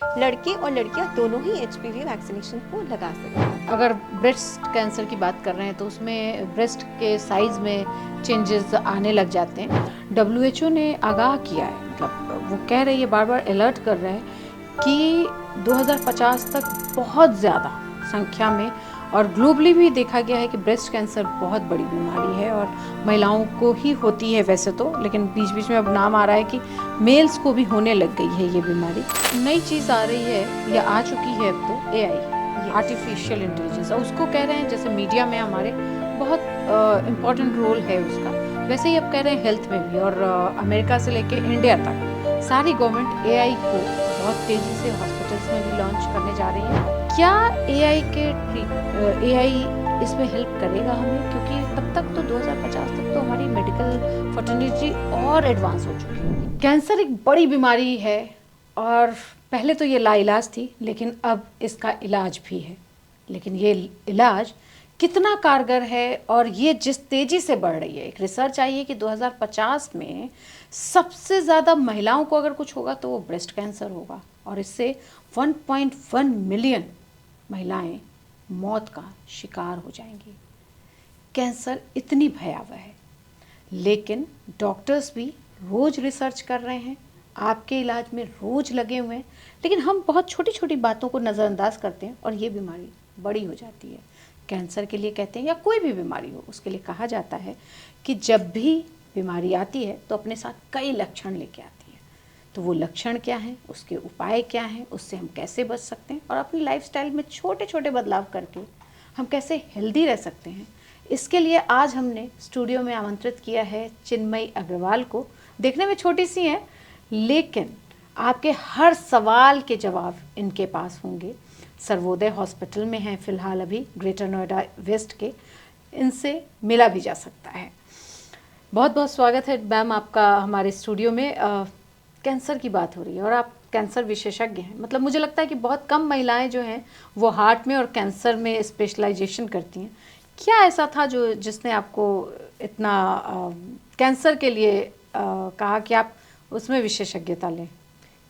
लड़के और लड़कियां दोनों ही एचपीवी वैक्सीनेशन को लगा सकते हैं। अगर ब्रेस्ट कैंसर की बात कर रहे हैं तो उसमें ब्रेस्ट के साइज़ में चेंजेस आने लग जाते हैं। डब्ल्यूएचओ ने आगाह किया है, मतलब वो कह रही है, बार बार अलर्ट कर रहे हैं कि 2050 तक बहुत ज़्यादा संख्या में और ग्लोबली भी देखा गया है कि ब्रेस्ट कैंसर बहुत बड़ी बीमारी है और महिलाओं को ही होती है वैसे तो, लेकिन बीच बीच में अब नाम आ रहा है कि मेल्स को भी होने लग गई है ये बीमारी। नई चीज़ आ रही है या आ चुकी है अब तो, एआई, आर्टिफिशियल इंटेलिजेंस। उसको कह रहे हैं, जैसे मीडिया में हमारे बहुत इम्पॉर्टेंट रोल है उसका, वैसे ही अब कह रहे हैं हेल्थ में भी। और अमेरिका से लेके इंडिया तक सारी गवर्नमेंट एआई को बहुत तेज़ी से हॉस्पिटल्स में भी लॉन्च करने जा रही है। क्या एआई इसमें हेल्प करेगा हमें? क्योंकि तब तक तो 2050 तक तो हमारी मेडिकल फर्टिलिटी और एडवांस हो चुकी है। कैंसर एक बड़ी बीमारी है और पहले तो ये लाइलाज थी, लेकिन अब इसका इलाज भी है। लेकिन ये इलाज कितना कारगर है और ये जिस तेज़ी से बढ़ रही है, एक रिसर्च आई है कि 2050 में सबसे ज़्यादा महिलाओं को अगर कुछ होगा तो वो ब्रेस्ट कैंसर होगा और इससे 1.1 मिलियन महिलाएं मौत का शिकार हो जाएंगी। कैंसर इतनी भयावह है, लेकिन डॉक्टर्स भी रोज़ रिसर्च कर रहे हैं, आपके इलाज में रोज़ लगे हुए हैं, लेकिन हम बहुत छोटी छोटी बातों को नज़रअंदाज करते हैं और ये बीमारी बड़ी हो जाती है। कैंसर के लिए कहते हैं, या कोई भी बीमारी हो उसके लिए कहा जाता है कि जब भी बीमारी आती है तो अपने साथ कई लक्षण लेके आती है। तो वो लक्षण क्या हैं, उसके उपाय क्या हैं, उससे हम कैसे बच सकते हैं और अपनी लाइफस्टाइल में छोटे छोटे बदलाव करके हम कैसे हेल्दी रह सकते हैं, इसके लिए आज हमने स्टूडियो में आमंत्रित किया है चिन्मयी अग्रवाल को। देखने में छोटी सी हैं, लेकिन आपके हर सवाल के जवाब इनके पास होंगे। सर्वोदय हॉस्पिटल में हैं फ़िलहाल, अभी ग्रेटर नोएडा वेस्ट के। इनसे मिला भी जा सकता है। बहुत बहुत स्वागत है मैम आपका हमारे स्टूडियो में। कैंसर की बात हो रही है और आप कैंसर विशेषज्ञ हैं। मतलब मुझे लगता है कि बहुत कम महिलाएं जो हैं वो हार्ट में और कैंसर में स्पेशलाइजेशन करती हैं। क्या ऐसा था जो जिसने आपको इतना कैंसर के लिए कहा कि आप उसमें विशेषज्ञता लें?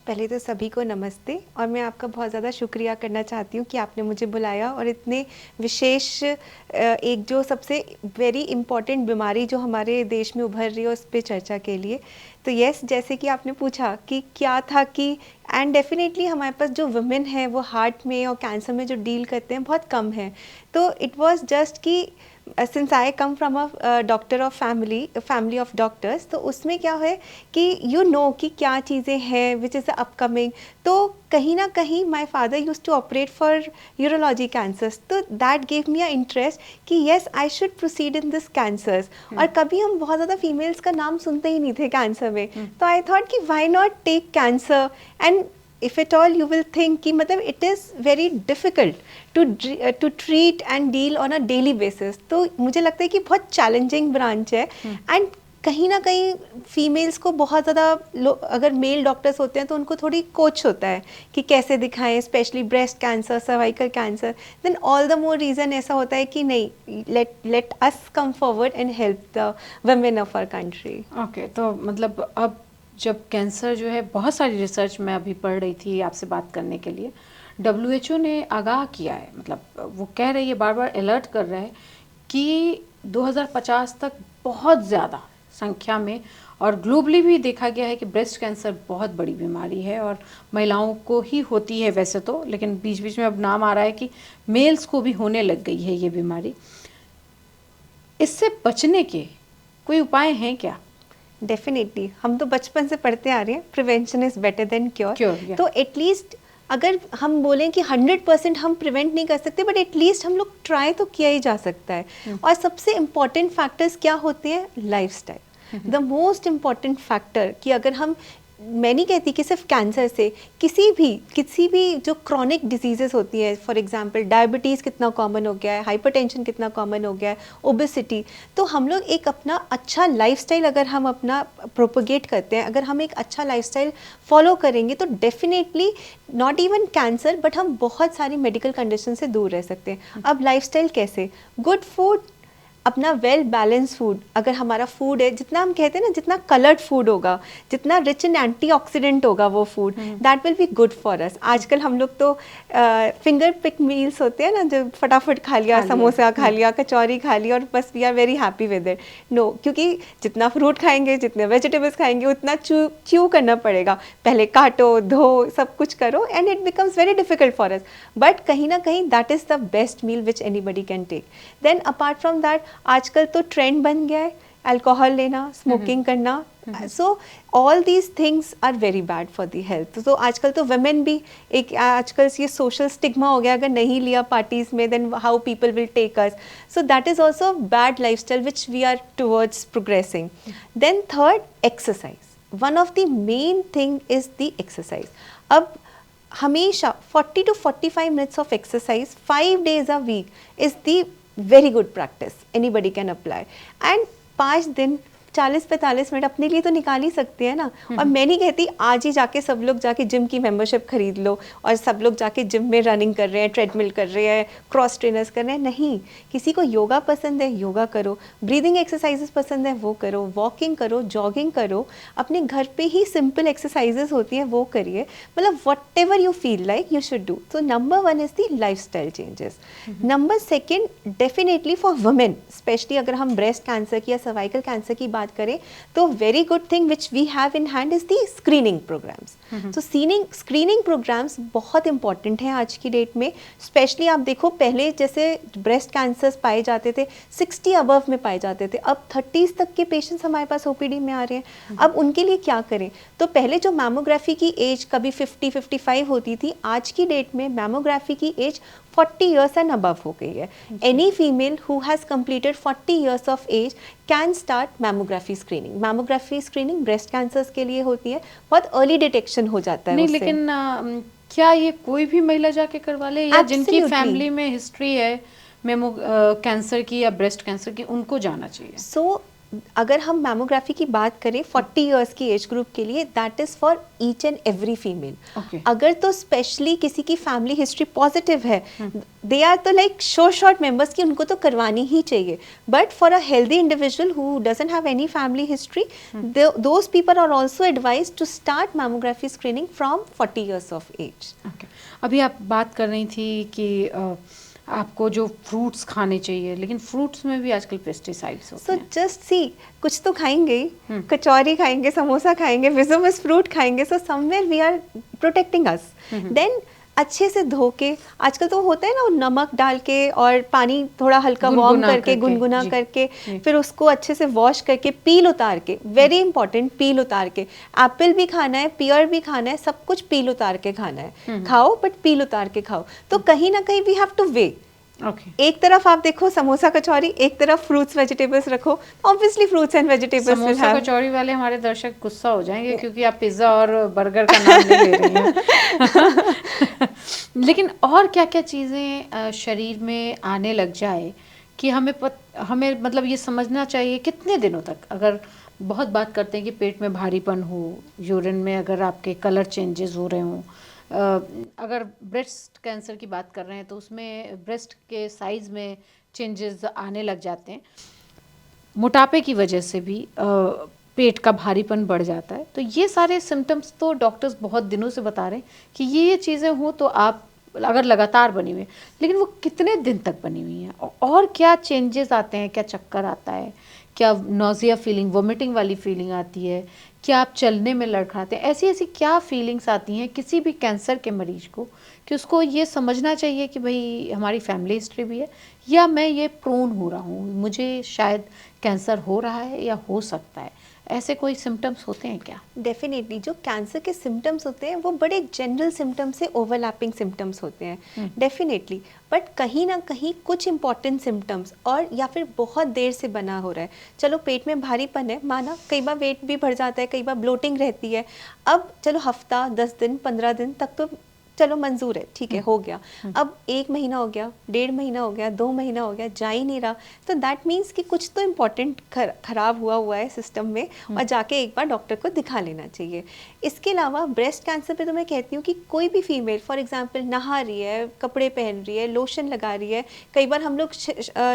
पहले तो सभी को नमस्ते, और मैं आपका बहुत ज़्यादा शुक्रिया करना चाहती हूँ कि आपने मुझे बुलाया और इतने विशेष एक जो सबसे वेरी इम्पॉर्टेंट बीमारी जो हमारे देश में उभर रही है उस पर चर्चा के लिए। तो यस, जैसे कि आपने पूछा कि क्या था कि एंड डेफिनेटली हमारे पास जो वुमेन है वो हार्ट में और कैंसर में जो डील करते हैं बहुत कम है। तो इट वाज जस्ट कि since I come from a doctor of family of doctors, तो उसमें क्या है कि यू नो कि क्या चीज़ें हैं विच इज़ अपकमिंग। तो कहीं ना कहीं my father use to operate for urology cancers, तो that gave me a interest कि yes I should proceed in this cancers. और कभी हम बहुत ज़्यादा फीमेल्स का नाम सुनते ही नहीं थे कैंसर में, तो आई थॉट कि why not take cancer and if at all you will think कि मतलब it is very difficult to treat and deal on a daily basis। तो मुझे लगता है कि बहुत challenging ब्रांच है एंड कहीं ना कहीं फीमेल्स को बहुत ज़्यादा अगर मेल डॉक्टर्स होते हैं तो उनको थोड़ी कोच होता है कि कैसे दिखाएं, specially breast cancer, cervical cancer. Then all the more reason ऐसा होता है कि नहीं, let us come forward and help the women of our country. Okay, तो मतलब अब जब कैंसर जो है, बहुत सारी रिसर्च मैं अभी पढ़ रही थी आपसे बात करने के लिए, डब्ल्यूएचओ ने आगाह किया है, मतलब वो कह रही है, बार बार अलर्ट कर रहा है कि 2050 तक बहुत ज़्यादा संख्या में और ग्लोबली भी देखा गया है कि ब्रेस्ट कैंसर बहुत बड़ी बीमारी है और महिलाओं को ही होती है वैसे तो, लेकिन बीच बीच में अब नाम आ रहा है कि मेल्स को भी होने लग गई है ये बीमारी। इससे बचने के कोई उपाय हैं क्या? डेफिनेटली, हम तो बचपन से पढ़ते आ रहे हैं prevention is better than cure. yeah. तो एटलीस्ट अगर हम बोलें कि 100% हम प्रिवेंट नहीं कर सकते, बट एटलीस्ट हम लोग ट्राई तो किया ही जा सकता है। और सबसे इम्पॉर्टेंट फैक्टर्स क्या होते हैं? Lifestyle, the most important factor. कि अगर हम, मैं नहीं कहती कि सिर्फ कैंसर से, किसी भी जो क्रॉनिक डिजीजेस होती हैं, फॉर एग्जांपल डायबिटीज़ कितना कॉमन हो गया है, हाइपरटेंशन कितना कॉमन हो गया है, ओबेसिटी। तो हम लोग एक अपना अच्छा लाइफस्टाइल अगर हम अपना प्रोपोगेट करते हैं, अगर हम एक अच्छा लाइफस्टाइल फॉलो करेंगे तो definitely not even cancer but हम बहुत सारी मेडिकल कंडीशन से दूर रह सकते हैं। अब लाइफस्टाइल कैसे? गुड फूड, अपना वेल बैलेंस फूड, अगर हमारा फूड है, जितना हम कहते हैं ना, जितना कलर्ड फूड होगा, जितना रिच इन एंटीऑक्सीडेंट होगा वो food, that will be good for us. आजकल हम लोग तो फिंगर पिक मील्स होते हैं ना, जो फटाफट खा लिया, समोसा खा लिया, कचौरी खा लिया और बस we are very happy with it. No, क्योंकि जितना फ्रूट खाएंगे, जितने वेजिटेबल्स खाएंगे, उतना च्यू करना पड़ेगा, पहले काटो, धो, सब कुछ करो, and it becomes very difficult for us. But कहीं ना कहीं that is the best meal which anybody can take. Then apart from that, आजकल तो ट्रेंड बन गया है अल्कोहल लेना, स्मोकिंग करना, so all these things are very bad for the health. तो आजकल तो वुमेन भी एक, आजकल ये सोशल स्टिग्मा हो गया, अगर नहीं लिया पार्टीज में then how people will take us, so that is also bad lifestyle which we are towards progressing. Then third, exercise. One of the main thing is the exercise. अब हमेशा 40 to 45 minutes of exercise 5 days a week is the very good practice anybody can apply, and 5 दिन 40-45 minute अपने लिए तो निकाल ही सकते हैं ना। और मैं नहीं कहती आज ही जाके सब लोग जाके जिम की मेंबरशिप खरीद लो और सब लोग जाके जिम में रनिंग कर रहे हैं, ट्रेडमिल कर रहे हैं, क्रॉस ट्रेनर्स कर रहे हैं, नहीं। किसी को योगा पसंद है, योगा करो, ब्रीदिंग एक्सरसाइजेस पसंद है, वो करो, वॉकिंग करो, जॉगिंग करो, अपने घर पे ही सिंपल एक्सरसाइजेस होती हैं वो करिए, मतलब whatever you feel like you should do. तो number 1 is the lifestyle changes. Number 2 definitely for women, specially अगर हम ब्रेस्ट कैंसर की या सर्वाइकल कैंसर की बात करें, तो very good thing which we have in hand is the screening programmes. तो स्क्रीनिंग प्रोग्राम्स बहुत इंपॉर्टेंट हैं आज की डेट में। स्पेशली आप देखो, पहले जैसे ब्रेस्ट कैंसर्स पाए जाते थे 60 अबव में पाए जाते थे, अब 30s तक के पेशेंट्स हमारे पास ओपीडी में आ रहे हैं। अब उनके लिए क्या करें? तो पहले जो मैमोग्राफी की एज कभी 50-55 होती थी, आज की डेट में मैमोग्राफी की एज 40 years and above हो गई है। Any female who has completed 40 years of age can start mammography screening. Mammography screening breast cancers के लिए होती है, बहुत early detection हो जाता है नहीं, उससे। लेकिन क्या ये कोई भी महिला जाके करवा ले, या जिनकी Absolutely. फैमिली में हिस्ट्री है कैंसर की या ब्रेस्ट कैंसर की, उनको जाना चाहिए? सो अगर हम मैमोग्राफी की बात करें 40 इयर्स की एज ग्रुप के लिए, that is for each and every female. Okay. अगर तो स्पेशली किसी की फैमिली हिस्ट्री पॉजिटिव है, दे आर तो लाइक शॉर्ट मेंबर्स की, उनको तो करवानी ही चाहिए। But for a healthy individual who doesn't have any family history, those people are also advise to start mammography screening from 40 years of age. Okay. अभी आप बात कर रही थी कि आपको जो फ्रूट्स खाने चाहिए, लेकिन फ्रूट्स में भी आजकल पेस्टिसाइड्स होते सो हैं। जस्ट सी, कुछ तो खाएंगे ही, कचौरी खाएंगे, समोसा खाएंगे, विजुमस फ्रूट खाएंगे, so somewhere we are protecting us. Then अच्छे से धो के, आजकल तो होता है ना, नमक डाल के और पानी थोड़ा हल्का वार्म करके, गुनगुना करके, फिर उसको अच्छे से वॉश करके, पील उतार के, वेरी इंपॉर्टेंट, पील उतार के। एप्पल भी खाना है, पियर भी खाना है, सब कुछ पील उतार के खाना है, खाओ बट पील उतार के खाओ। तो कहीं ना कहीं we have to weigh. Okay. एक तरफ आप देखो समोसा कचौरी, एक तरफ फ्रूट्स वेजिटेबल्स रखो, obviously fruits and vegetables will samosa have. Kachori वाले हमारे दर्शक गुस्सा हो जाएंगे क्योंकि आप पिज्ज़ा और बर्गर का नाम नहीं ले रही हैं। लेकिन और क्या क्या चीज़ें शरीर में आने लग जाए कि हमें मतलब ये समझना चाहिए कितने दिनों तक? अगर बहुत बात करते हैं कि पेट में भारीपन हो, यूरिन में अगर आपके कलर चेंजेस हो रहे हों, अगर ब्रेस्ट कैंसर की बात कर रहे हैं तो उसमें ब्रेस्ट के साइज़ में चेंजेस आने लग जाते हैं, मोटापे की वजह से भी पेट का भारीपन बढ़ जाता है। तो ये सारे सिम्टम्स तो डॉक्टर्स बहुत दिनों से बता रहे हैं कि ये चीज़ें हों तो आप, अगर लगातार बनी हुई है, लेकिन वो कितने दिन तक बनी हुई हैं, और क्या चेंजेस आते हैं? क्या चक्कर आता है? क्या नोज़िया फीलिंग, वोमिटिंग वाली फीलिंग आती है? क्या आप चलने में लड़खड़ाते हैं? ऐसी ऐसी क्या फीलिंग्स आती हैं किसी भी कैंसर के मरीज को कि उसको ये समझना चाहिए कि भाई हमारी फैमिली हिस्ट्री भी है, या मैं ये प्रोन हो रहा हूँ, मुझे शायद कैंसर हो रहा है या हो सकता है? ऐसे कोई सिम्टम्स होते हैं क्या? डेफिनेटली जो कैंसर के सिम्टम्स होते हैं वो बड़े जनरल सिम्टम्स से ओवरलैपिंग सिम्टम्स होते हैं, डेफिनेटली। बट कहीं ना कहीं कुछ इंपॉर्टेंट सिम्टम्स, और या फिर बहुत देर से बना हो रहा है, चलो पेट में भारीपन है, माना, कई बार वेट भी बढ़ जाता है, कई बार ब्लोटिंग रहती है, अब चलो हफ्ता, 10 दिन, 15 दिन तक तो चलो मंजूर है, ठीक है, हो गया। अब 1 महीना हो गया, 1.5 महीना हो गया, 2 महीना हो गया, जा ही नहीं रहा, तो दैट मीन्स कि कुछ तो इम्पोर्टेंट खराब हुआ है सिस्टम में, और जाके एक बार डॉक्टर को दिखा लेना चाहिए। इसके अलावा ब्रेस्ट कैंसर पे तो मैं कहती हूँ कि कोई भी फीमेल फॉर एग्जांपल नहा रही है, कपड़े पहन रही है, लोशन लगा रही है, कई बार हम लोग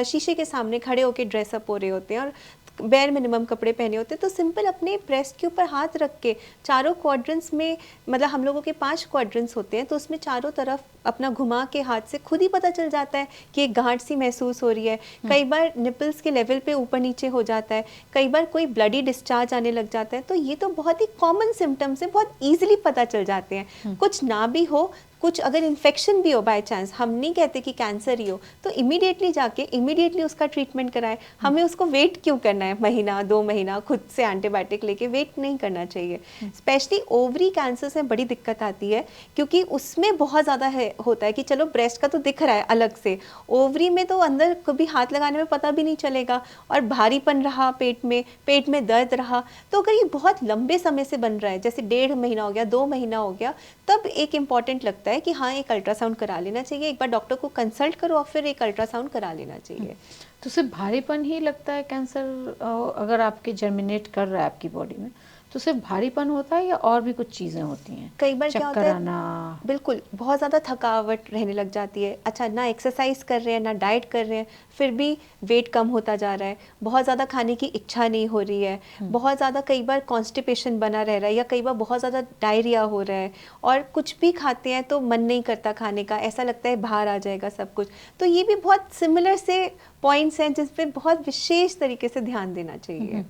शीशे के सामने खड़े होकर ड्रेसअप हो रहे होते हैं और बेयर मिनिमम कपड़े पहने होते हैं, तो सिंपल अपने ब्रेस्ट के ऊपर हाथ रख के चारों क्वाड्रेंट्स में, मतलब हम लोगों के 5 क्वाड्रेंट्स होते हैं, तो उसमें चारों तरफ अपना घुमा के हाथ से खुद ही पता चल जाता है कि एक गांठ सी महसूस हो रही है। कई बार निपल्स के लेवल पे ऊपर नीचे हो जाता है, कई बार कोई ब्लडी डिस्चार्ज आने लग जाता है। तो ये तो बहुत ही कॉमन सिम्टम्स है, बहुत ईजिली पता चल जाते हैं। कुछ ना भी हो, कुछ अगर इन्फेक्शन भी हो बाय चांस, हम नहीं कहते कि कैंसर ही हो, तो इमीडिएटली जाके इमीडिएटली उसका ट्रीटमेंट कराएं। हमें उसको वेट क्यों करना है महीना 2 महीना खुद से एंटीबायोटिक लेके, वेट नहीं करना चाहिए। स्पेशली ओवरी कैंसर से बड़ी दिक्कत आती है, क्योंकि उसमें बहुत ज़्यादा होता है कि चलो ब्रेस्ट का तो दिख रहा है अलग से, ओवरी में तो अंदर कभी हाथ लगाने में पता भी नहीं चलेगा, और भारीपन रहा पेट में दर्द रहा। तो अगर ये बहुत लंबे समय से बन रहा है, जैसे 1.5 महीना हो गया, 2 महीना हो गया, तब एक इम्पॉर्टेंट लगता है कि हाँ एक अल्ट्रासाउंड करा लेना चाहिए, एक बार डॉक्टर को कंसल्ट करो और फिर एक अल्ट्रासाउंड करा लेना चाहिए। तो सिर्फ भारीपन ही लगता है कैंसर अगर आपके जर्मिनेट कर रहा है आपकी बॉडी में, तो सिर्फ भारीपन होता है या और भी कुछ चीज़ें होती हैं? कई बार क्या होता है, आना, बिल्कुल बहुत ज़्यादा थकावट रहने लग जाती है। अच्छा, ना एक्सरसाइज कर रहे हैं ना डाइट कर रहे हैं, फिर भी वेट कम होता जा रहा है, बहुत ज़्यादा खाने की इच्छा नहीं हो रही है, बहुत ज़्यादा कई बार कॉन्स्टिपेशन बना रह रहा है, या कई बार बहुत ज़्यादा डायरिया हो रहा है, और कुछ भी खाते हैं तो मन नहीं करता खाने का, ऐसा लगता है बाहर आ जाएगा सब कुछ। तो ये भी बहुत सिमिलर से पॉइंट्स हैं जिस पे बहुत विशेष तरीके से ध्यान देना चाहिए।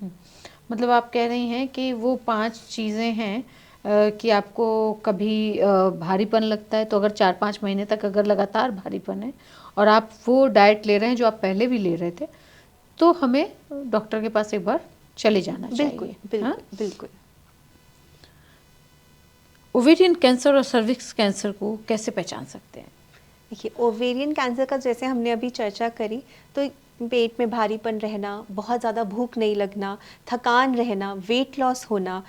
मतलब आप कह रही हैं कि वो 5 चीज़ें हैं कि आपको कभी भारीपन लगता है, तो अगर 4-5 महीने तक अगर लगातार भारीपन है और आप वो डाइट ले रहे हैं जो आप पहले भी ले रहे थे, तो हमें डॉक्टर के पास एक बार चले जाना बिल्कुल चाहिए। बिल्कुल हाँ? बिल्कुल। ओवेरियन कैंसर और सर्विक्स कैंसर को कैसे पहचान सकते हैं? देखिए, ओवेरियन कैंसर का जैसे हमने अभी चर्चा करी, तो पेट में भारीपन रहना, बहुत ज़्यादा भूख नहीं लगना, थकान रहना, वेट लॉस होना,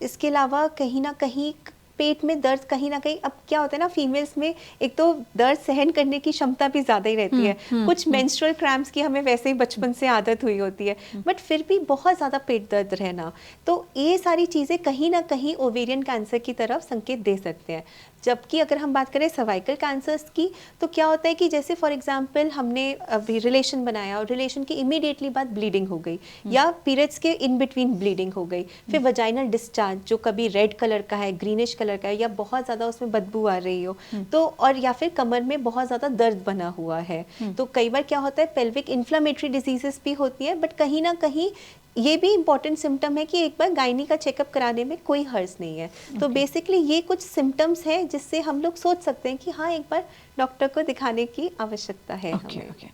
इसके अलावा कहीं ना कहीं पेट में दर्द, कहीं ना कहीं, अब क्या होता है ना फीमेल्स में, एक तो दर्द सहन करने की क्षमता भी ज़्यादा ही रहती है, कुछ मेंस्ट्रुअल क्रैम्प्स की हमें वैसे ही बचपन से आदत हुई होती है, बट फिर भी बहुत ज़्यादा पेट दर्द रहना, तो ये सारी चीज़ें कहीं ना कहीं ओवेरियन कैंसर की तरफ संकेत दे सकते हैं। जबकि अगर हम बात करें सर्वाइकल कैंसर्स की, तो क्या होता है कि जैसे फॉर एग्जांपल हमने अभी रिलेशन बनाया और रिलेशन की इमीडिएटली बाद ब्लीडिंग हो गई, या पीरियड्स के इन बिटवीन ब्लीडिंग हो गई, फिर वजाइनल डिस्चार्ज जो कभी रेड कलर का है, ग्रीनिश कलर का है, या बहुत ज़्यादा उसमें बदबू आ रही हो, तो और या फिर कमर में बहुत ज़्यादा दर्द बना हुआ है, तो कई बार क्या होता है पेल्विक इन्फ्लामेटरी डिजीजेस भी होती है, बट कहीं ना कहीं ये भी इंपॉर्टेंट सिम्टम है कि एक बार गायनी का चेकअप कराने में कोई हर्ज नहीं है। तो बेसिकली ये कुछ सिम्टम्स हैं जिससे हम लोग सोच सकते हैं कि हाँ एक बार डॉक्टर को दिखाने की आवश्यकता है हमें।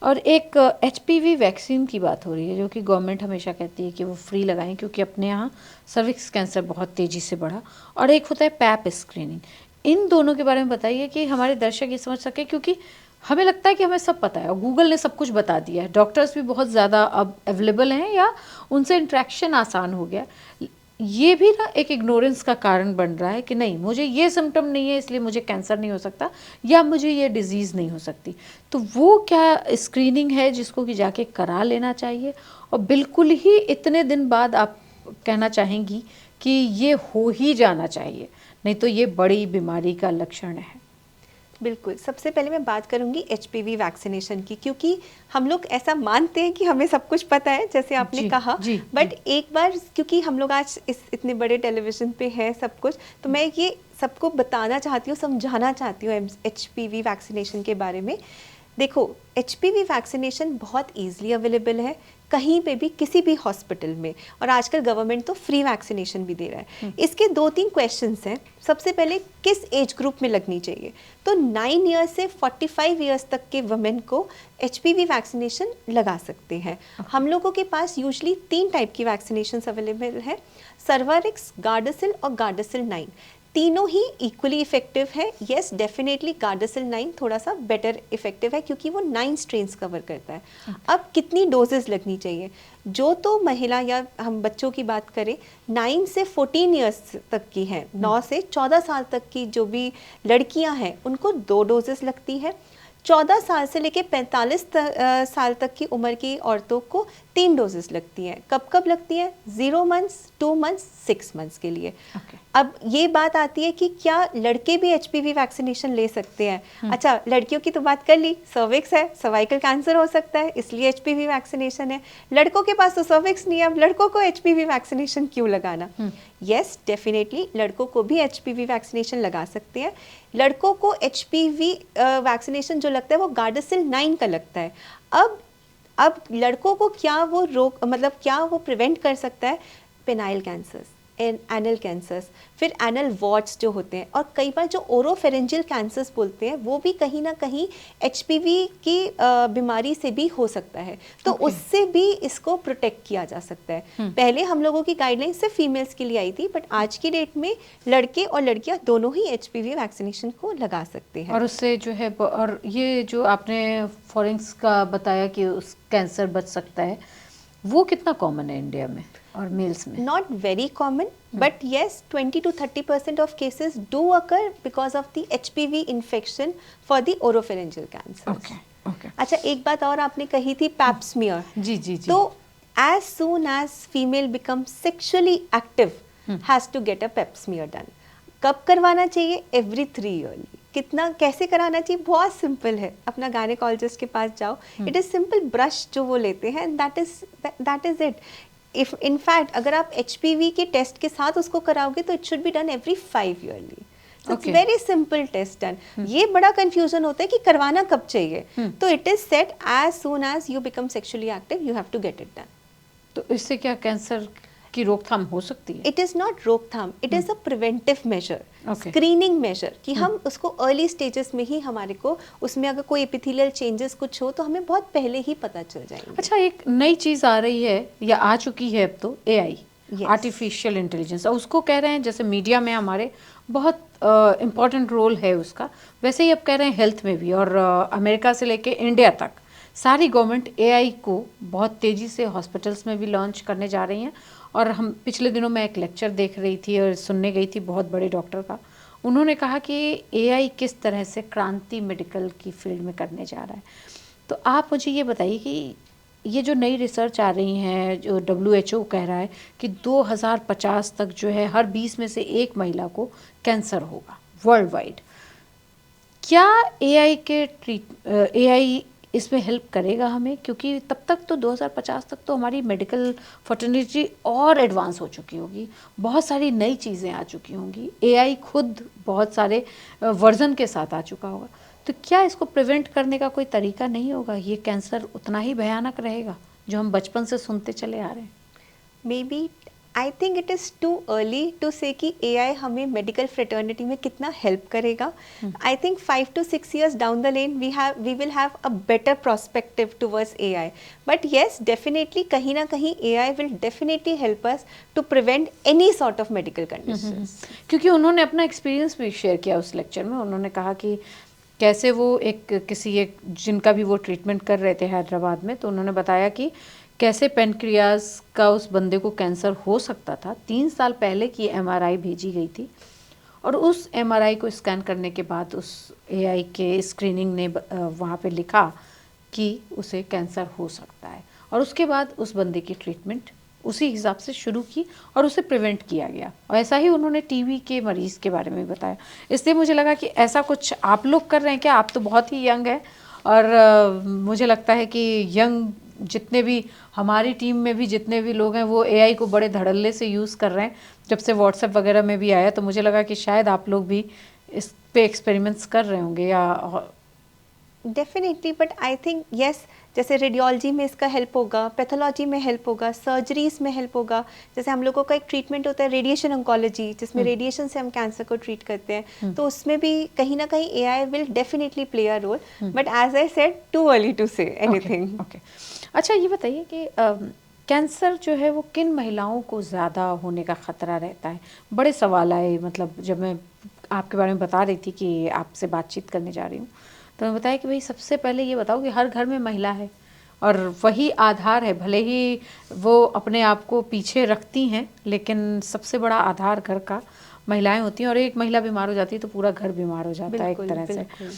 और एक HPV वैक्सीन की बात हो रही है, जो कि गवर्नमेंट हमेशा कहती है कि वो फ्री लगाएं, क्योंकि अपने यहाँ सर्विक्स कैंसर बहुत तेज़ी से बढ़ा, और एक होता है पैप स्क्रीनिंग। इन दोनों के बारे में बताइए कि हमारे दर्शक ये समझ सके, क्योंकि हमें लगता है कि हमें सब पता है और गूगल ने सब कुछ बता दिया है, डॉक्टर्स भी बहुत ज़्यादा अब अवेलेबल हैं या उनसे इंटरेक्शन आसान हो गया। ये भी ना एक इग्नोरेंस का कारण बन रहा है कि नहीं मुझे ये सिम्टम नहीं है इसलिए मुझे कैंसर नहीं हो सकता, या मुझे ये डिजीज़ नहीं हो सकती। तो वो क्या स्क्रीनिंग है जिसको कि जाके करा लेना चाहिए, और बिल्कुल ही इतने दिन बाद आप कहना चाहेंगी कि ये हो ही जाना चाहिए, नहीं तो ये बड़ी बीमारी का लक्षण है? बिल्कुल, सबसे पहले मैं बात करूंगी HPV वैक्सीनेशन की, क्योंकि हम लोग ऐसा मानते हैं कि हमें सब कुछ पता है जैसे आपने कहा, बट एक बार क्योंकि हम लोग आज इतने बड़े टेलीविज़न पे हैं सब कुछ, तो मैं ये सबको बताना चाहती हूँ, समझाना चाहती हूँ HPV वैक्सीनेशन के बारे में। देखो, HPV वैक्सीनेशन बहुत ईजिली अवेलेबल है कहीं पे भी किसी भी हॉस्पिटल में, और आजकल गवर्नमेंट तो फ्री वैक्सीनेशन भी दे रहा है। इसके 2-3 क्वेश्चंस हैं। सबसे पहले किस एज ग्रुप में लगनी चाहिए, तो 9 ईयर्स से 45 ईयर्स तक के वुमेन को HPV वैक्सीनेशन लगा सकते हैं। हम लोगों के पास यूजली 3 टाइप की वैक्सीनेशन अवेलेबल है, सर्वारिक्स, गार्डासिल और गार्डासिल 9। तीनों ही इक्वली इफेक्टिव है। येस डेफिनेटली गार्डासिल 9 थोड़ा सा बेटर इफेक्टिव है क्योंकि वो 9 स्ट्रेन्स कवर करता है। अब कितनी डोजेस लगनी चाहिए? जो तो महिला या हम बच्चों की बात करें 9 से 14 इयर्स तक की है, 9 से 14 साल तक की जो भी लड़कियां हैं उनको 2 डोजेस लगती है। 14 साल से लेके 45 साल तक की उम्र की औरतों को 3 डोजेस लगती हैं। कब कब लगती हैं? 0 मंथ्स, 2 मंथ्स, 6 मंथ्स के लिए। अब ये बात आती है कि क्या लड़के भी एचपीवी वैक्सीनेशन ले सकते हैं? अच्छा, लड़कियों की तो बात कर ली, सर्विक्स है, सर्वाइकल कैंसर हो सकता है, इसलिए एचपीवी वैक्सीनेशन है। लड़कों के पास तो सर्विक्स नहीं है, अब लड़कों को एचपीवी वैक्सीनेशन क्यों लगाना? यस डेफिनेटली लड़कों को भी एचपीवी वैक्सीनेशन लगा सकते हैं। लड़कों को एचपीवी वैक्सीनेशन जो लगता है वो गार्डासिल 9 का लगता है। अब लड़कों को क्या वो रोक मतलब क्या वो प्रिवेंट कर सकता है? पेनाइल कैंसर्स, एनल कैंसर्स, फिर एनल वॉर्ट्स जो होते हैं, और कई बार जो ओरोफेरेंजियल कैंसर्स बोलते हैं वो भी कहीं ना कहीं एचपीवी की बीमारी से भी हो सकता है। तो उससे भी इसको प्रोटेक्ट किया जा सकता है। पहले हम लोगों की गाइडलाइन सिर्फ फीमेल्स के लिए आई थी, बट आज की डेट में लड़के और लड़कियां दोनों ही एचपीवी वैक्सीनेशन को लगा सकते हैं। और उससे जो है, और ये जो आपने फॉरेंस का बताया कि उस कैंसर बच सकता है, वो कितना कॉमन है इंडिया में और मेल्स में? Not very common, but yes, 20 to 30% of cases do occur because of the HPV infection for the oropharyngeal cancers. Okay. अच्छा, एक बात और आपने कही थी पैप स्मीयर। जी। तो as soon as female becomes sexually active, has to get a pap smear done. कब करवाना चाहिए? Every 3 yearly. कितना कैसे कराना चाहिए? बहुत सिंपल है, अपना गायनेकोलॉजिस्ट के पास जाओ। इट इज सिंपल ब्रश जो वो लेते हैं, that is it. If in fact अगर आप एचपीवी के टेस्ट के साथ उसको कराओगे तो it should be done every 5 yearly. It's very simple test done. ये बड़ा कंफ्यूजन होता है कि करवाना कब चाहिए। तो it is set as soon as you become sexually active you have to get it done. तो इससे क्या कैंसर की रोकथाम हो सकती है? इट इज नॉट रोकथाम, it is a preventive measure, screening measure, कि हम उसको अर्ली स्टेजेस में ही हमारे को उसमें अगर कोई एपिथेलियल चेंजेस कुछ हो तो हमें बहुत पहले ही पता चल जाएंगे। अच्छा, एक नई चीज आ रही है या आ चुकी है अब तो, एआई, आर्टिफिशियल इंटेलिजेंस। उसको कह रहे हैं, जैसे मीडिया में हमारे बहुत इम्पोर्टेंट रोल है उसका, वैसे ही अब कह रहे हैं हेल्थ में भी। और अमेरिका से लेके इंडिया तक सारी गवर्नमेंट एआई को बहुत तेज़ी से हॉस्पिटल्स में भी लॉन्च करने जा रही हैं। और हम पिछले दिनों मैं एक लेक्चर देख रही थी और सुनने गई थी बहुत बड़े डॉक्टर का। उन्होंने कहा कि एआई किस तरह से क्रांति मेडिकल की फील्ड में करने जा रहा है। तो आप मुझे ये बताइए कि ये जो नई रिसर्च आ रही है, जो WHO कह रहा है कि 2050 तक जो है हर 20 में से एक महिला को कैंसर होगा वर्ल्ड वाइड, क्या एआई इसमें हेल्प करेगा हमें? क्योंकि तब तक तो 2050 तक तो हमारी मेडिकल फर्टिलिटी और एडवांस हो चुकी होगी, बहुत सारी नई चीज़ें आ चुकी होंगी, एआई खुद बहुत सारे वर्जन के साथ आ चुका होगा। तो क्या इसको प्रिवेंट करने का कोई तरीका नहीं होगा? ये कैंसर उतना ही भयानक रहेगा जो हम बचपन से सुनते चले आ रहे हैं। Maybe I think it is too early to say कि एआई हमें मेडिकल फ्रेटर्निटी में कितना हेल्प करेगा। I think 5 to 6 years down the lane we will have a better prospective towards AI. But yes definitely कहीं ना कहीं AI will definitely help us to prevent any sort of medical conditions. क्योंकि उन्होंने अपना experience भी share किया उस lecture में। उन्होंने कहा कि कैसे वो एक जिनका भी वो ट्रीटमेंट कर रहे थे हैदराबाद में, तो उन्होंने बताया कि कैसे पेनक्रियाज का उस बंदे को कैंसर हो सकता था। 3 साल पहले की एमआरआई भेजी गई थी और उस एमआरआई को स्कैन करने के बाद उस एआई के स्क्रीनिंग ने वहाँ पे लिखा कि उसे कैंसर हो सकता है। और उसके बाद उस बंदे की ट्रीटमेंट उसी हिसाब से शुरू की और उसे प्रिवेंट किया गया। और ऐसा ही उन्होंने टीबी के मरीज़ के बारे में बताया। इसलिए मुझे लगा कि ऐसा कुछ आप लोग कर रहे हैं क्या? आप तो बहुत ही यंग हैं और मुझे लगता है कि यंग जितने भी हमारी टीम में भी जितने भी लोग हैं वो एआई को बड़े धड़ल्ले से यूज़ कर रहे हैं। जब से व्हाट्सएप वगैरह में भी आया तो मुझे लगा कि शायद आप लोग भी इस पे एक्सपेरिमेंट्स कर रहे होंगे या definitely. But I think yes, जैसे रेडियोलॉजी में इसका हेल्प होगा, पैथोलॉजी में हेल्प होगा, सर्जरीज में हेल्प होगा। जैसे हम लोगों का एक ट्रीटमेंट होता है रेडिएशन ऑन्कोलॉजी, जिसमें रेडिएशन से हम कैंसर को ट्रीट करते हैं, तो उसमें भी कहीं ना कहीं AI will definitely play a role. But as I said too early to say anything. अच्छा, ये बताइए कि कैंसर जो है वो किन महिलाओं को ज़्यादा होने का ख़तरा रहता है? बड़े सवाल आए, मतलब जब मैं आपके बारे में बता रही थी कि आपसे बातचीत करने जा रही हूँ, तो मैं बताया कि भाई सबसे पहले ये बताओ कि हर घर में महिला है और वही आधार है। भले ही वो अपने आप को पीछे रखती हैं, लेकिन सबसे बड़ा आधार घर का महिलाएं होती हैं, और एक महिला बीमार हो जाती है तो पूरा घर बीमार हो जाता है एक बिल्कुल, तरह से। बिल्कुल।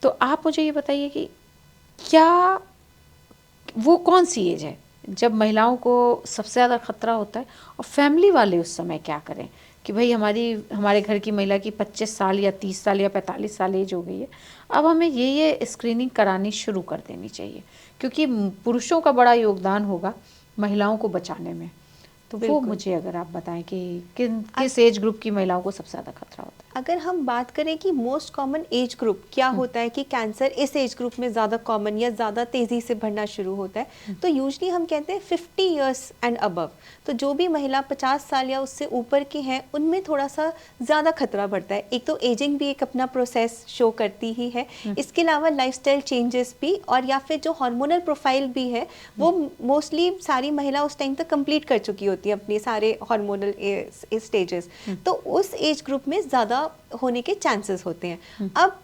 तो आप मुझे ये बताइए कि क्या वो कौन सी एज है जब महिलाओं को सबसे ज़्यादा खतरा होता है, और फैमिली वाले उस समय क्या करें कि भाई हमारे घर की महिला की 25 साल या 30 साल या 45 साल एज हो गई है, अब हमें ये स्क्रीनिंग करानी शुरू कर देनी चाहिए, क्योंकि पुरुषों का बड़ा योगदान होगा महिलाओं को बचाने में। तो वो बिल्कुल। मुझे अगर आप बताएं कि किस एज ग्रुप की महिलाओं को सबसे ज़्यादा खतरा होता है। अगर हम बात करें कि मोस्ट कॉमन एज ग्रुप क्या होता है कि कैंसर इस एज ग्रुप में ज़्यादा कॉमन या ज़्यादा तेज़ी से बढ़ना शुरू होता है, तो यूजली हम कहते हैं 50 इयर्स एंड अबव। तो जो भी महिला 50 साल या उससे ऊपर की हैं, उनमें थोड़ा सा ज़्यादा खतरा बढ़ता है। एक तो एजिंग भी एक अपना प्रोसेस शो करती ही है, इसके अलावा लाइफस्टाइल चेंजेस भी, और या फिर जो हार्मोनल प्रोफाइल भी है वो मोस्टली सारी महिला उस टाइम तक कंप्लीट कर चुकी होती है अपने सारे हार्मोनल स्टेजेस। तो उस एज ग्रुप में ज़्यादा होने के चांसेस होते हैं। अब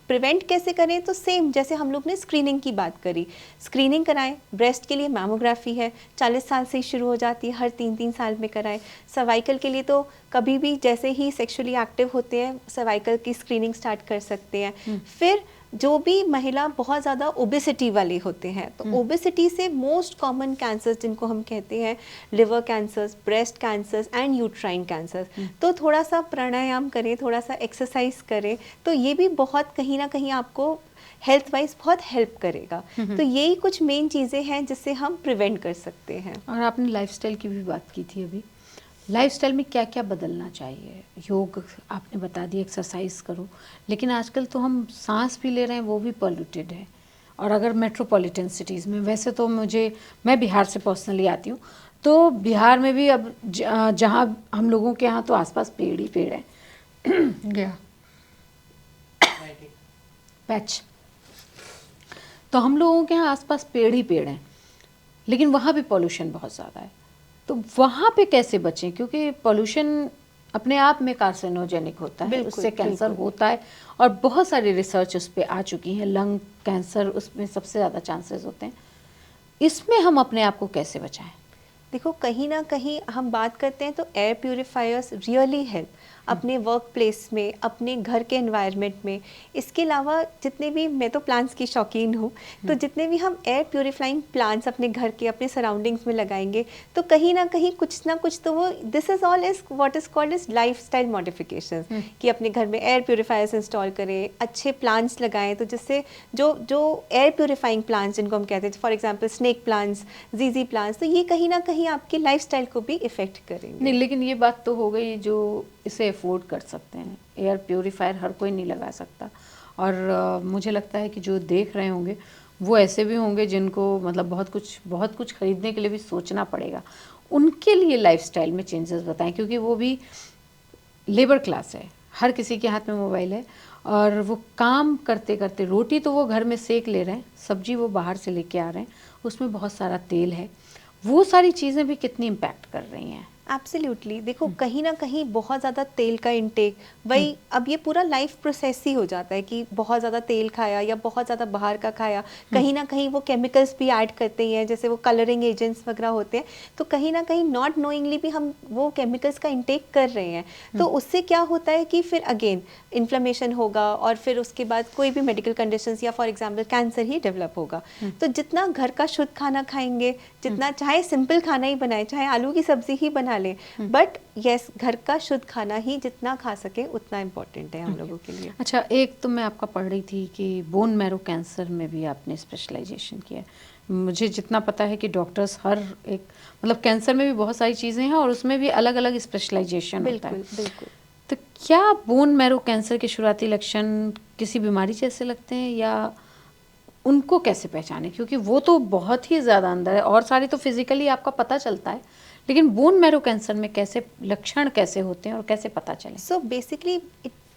प्रिवेंट कैसे करें, तो सेम जैसे हम लोग ने स्क्रीनिंग की बात करी, स्क्रीनिंग कराएं। ब्रेस्ट के लिए मैमोग्राफी है, 40 साल से ही शुरू हो जाती है, हर 3-3 साल में कराएं। सर्वाइकल के लिए तो कभी भी जैसे ही सेक्सुअली एक्टिव होते हैं सर्वाइकल की स्क्रीनिंग स्टार्ट कर सकते हैं। फिर जो भी महिला बहुत ज़्यादा ओबेसिटी वाले होते हैं, तो ओबेसिटी से मोस्ट कॉमन कैंसर्स जिनको हम कहते हैं liver cancers, breast cancers and uterine cancers, तो थोड़ा सा प्राणायाम करें, थोड़ा सा एक्सरसाइज करें, तो ये भी बहुत कहीं ना कहीं आपको हेल्थ वाइज बहुत हेल्प करेगा। तो यही कुछ मेन चीज़ें हैं जिससे हम प्रिवेंट कर सकते हैं। और आपने लाइफस्टाइल की भी बात की थी अभी, लाइफस्टाइल में क्या क्या बदलना चाहिए? योग आपने बता दिया, एक्सरसाइज करो, लेकिन आजकल तो हम सांस भी ले रहे हैं वो भी पॉल्यूटेड है। और अगर मेट्रोपॉलिटन सिटीज़ में, वैसे तो मैं बिहार से पर्सनली आती हूँ, तो बिहार में भी अब जहाँ हम लोगों के यहाँ तो आसपास पेड़ ही पेड़ हैं गया पैच, तो हम लोगों के यहाँ आसपास पेड़ ही पेड़ हैं, लेकिन वहाँ भी पॉल्यूशन बहुत ज़्यादा है। तो वहाँ पे कैसे बचें, क्योंकि पॉल्यूशन अपने आप में कार्सिनोजेनिक होता है, बिल्कुल, उससे कैंसर बिल्कुल। होता है, और बहुत सारी रिसर्च उस पर आ चुकी हैं। लंग कैंसर उसमें सबसे ज़्यादा चांसेस होते हैं। इसमें हम अपने आप को कैसे बचाएं? देखो, कहीं ना कहीं हम बात करते हैं तो एयर प्यूरिफायर्स रियली हेल्प अपने वर्क प्लेस में, अपने घर के एनवायरनमेंट में। इसके अलावा जितने भी, मैं तो प्लांट्स की शौकीन हूँ, तो जितने भी हम एयर प्यूरिफाइंग प्लांट्स अपने घर के, अपने सराउंडिंग्स में लगाएंगे, तो कहीं ना कहीं कुछ ना कुछ तो वो, this is all is what is called is lifestyle modifications, कि अपने घर में एयर प्यूरिफायर्स इंस्टॉल करें, अच्छे प्लांट्स लगाएं, तो जिससे जो जो एयर प्यूरिफाइंग प्लांट्स जिनको हम कहते हैं, फॉर एग्जाम्पल स्नेक प्लांट्स, जीजी प्लांट्स, तो ये कहीं ना कहीं आपके लाइफस्टाइल को भी इफेक्ट करेंगे। नहीं, लेकिन ये बात तो हो गई जो इसे अफोर्ड कर सकते हैं। एयर प्योरीफायर हर कोई नहीं लगा सकता, और मुझे लगता है कि जो देख रहे होंगे वो ऐसे भी होंगे जिनको मतलब बहुत कुछ खरीदने के लिए भी सोचना पड़ेगा। उनके लिए लाइफस्टाइल में चेंजेस बताएं, क्योंकि वो भी लेबर क्लास है, हर किसी के हाथ में मोबाइल है, और वो काम करते करते, रोटी तो वो घर में सेक ले रहे हैं, सब्जी वो बाहर से लेके आ रहे हैं, उसमें बहुत सारा तेल है, वो सारी चीज़ें भी कितनी इम्पैक्ट कर रही हैं। एब्सोल्युटली। देखो, कहीं ना कहीं बहुत ज़्यादा तेल का इंटेक, वही अब ये पूरा लाइफ प्रोसेस ही हो जाता है कि बहुत ज़्यादा तेल खाया या बहुत ज़्यादा बाहर का खाया, कहीं ना कहीं वो केमिकल्स भी ऐड करते हैं, जैसे वो कलरिंग एजेंट्स वगैरह होते हैं, तो कहीं ना कहीं नॉट नोइंगली भी हम वो केमिकल्स का इंटेक कर रहे हैं। तो उससे क्या होता है कि फिर अगेन इन्फ्लेमेशन होगा, और फिर उसके बाद कोई भी मेडिकल कंडीशंस या for example cancer he develop होगा। तो जितना घर का शुद्ध खाना खाएंगे, जितना चाहे सिंपल खाना ही बनाए, चाहे आलू की सब्जी ही बना लें, बट यस, घर का शुद्ध खाना ही जितना खा सके उतना इम्पोर्टेंट है हम लोगों के लिए। अच्छा, एक तो मैं आपका पढ़ रही थी कि बोन मैरो कैंसर में भी आपने स्पेशलाइजेशन किया है। मुझे जितना पता है कि डॉक्टर्स हर एक, मतलब कैंसर में भी बहुत सारी चीज़ें हैं और उसमें भी अलग अलग स्पेशलाइजेशन होता है। बिल्कुल, बिल्कुल। तो क्या बोन मैरो कैंसर के शुरुआती लक्षण किसी बीमारी जैसे लगते हैं, या उनको कैसे पहचाने, क्योंकि वो तो बहुत ही ज़्यादा अंदर है, और सारी तो फिजिकली आपका पता चलता है, लेकिन बोन मैरो कैंसर में कैसे लक्षण कैसे होते हैं और कैसे पता चले? सो बेसिकली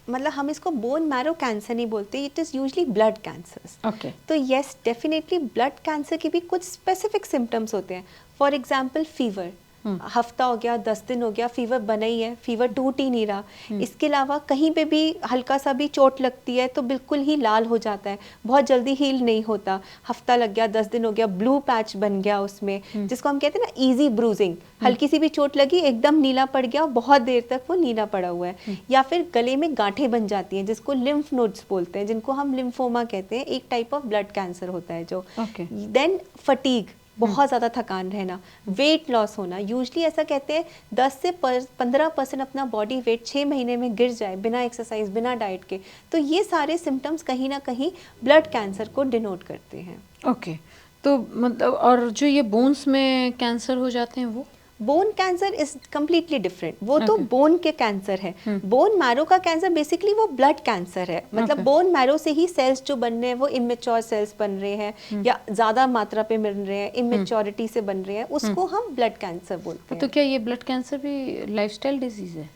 मतलब हम इसको बोन मैरो कैंसर नहीं बोलते, it is usually blood cancers. Okay. तो येस, डेफिनेटली ब्लड कैंसर के भी कुछ स्पेसिफिक सिम्टम्स होते हैं। फॉर एग्जाम्पल फीवर, हफ्ता हो गया, 10 दिन हो गया, फीवर बना ही है, फीवर टूट ही नहीं रहा। इसके अलावा कहीं पे भी हल्का सा भी चोट लगती है तो बिल्कुल ही लाल हो जाता है, बहुत जल्दी हील नहीं होता। हफ्ता लग गया, 10 दिन हो गया, ब्लू पैच बन गया उसमें, जिसको हम कहते हैं ना इजी ब्रूजिंग, हल्की सी भी चोट लगी एकदम नीला पड़ गया, बहुत देर तक वो नीला पड़ा हुआ है। या फिर गले में गांठें बन जाती हैं जिसको लिम्फ नोड्स बोलते हैं, जिनको हम लिम्फोमा कहते हैं, एक टाइप ऑफ ब्लड कैंसर होता है जो। देन फटीग, बहुत ज़्यादा थकान रहना, वेट लॉस होना, यूजली ऐसा कहते हैं 10 से 15% अपना बॉडी वेट 6 महीने में गिर जाए बिना एक्सरसाइज बिना डाइट के, तो ये सारे सिम्टम्स कहीं ना कहीं ब्लड कैंसर को डिनोट करते हैं। ओके, तो मतलब और जो ये बोन्स में कैंसर हो जाते हैं वो bone cancer is completely different, वो तो बोन के कैंसर है। बोन मैरो का कैंसर बेसिकली वो ब्लड कैंसर है, मतलब बोन मैरो से ही सेल्स जो बन रहे हैं वो इमेच्योर सेल्स बन रहे हैं या ज्यादा मात्रा पे मिल रहे हैं, इमेच्योरिटी से बन रहे हैं, उसको हम ब्लड कैंसर बोलते हैं। तो क्या ये ब्लड कैंसर भी लाइफस्टाइल डिजीज है?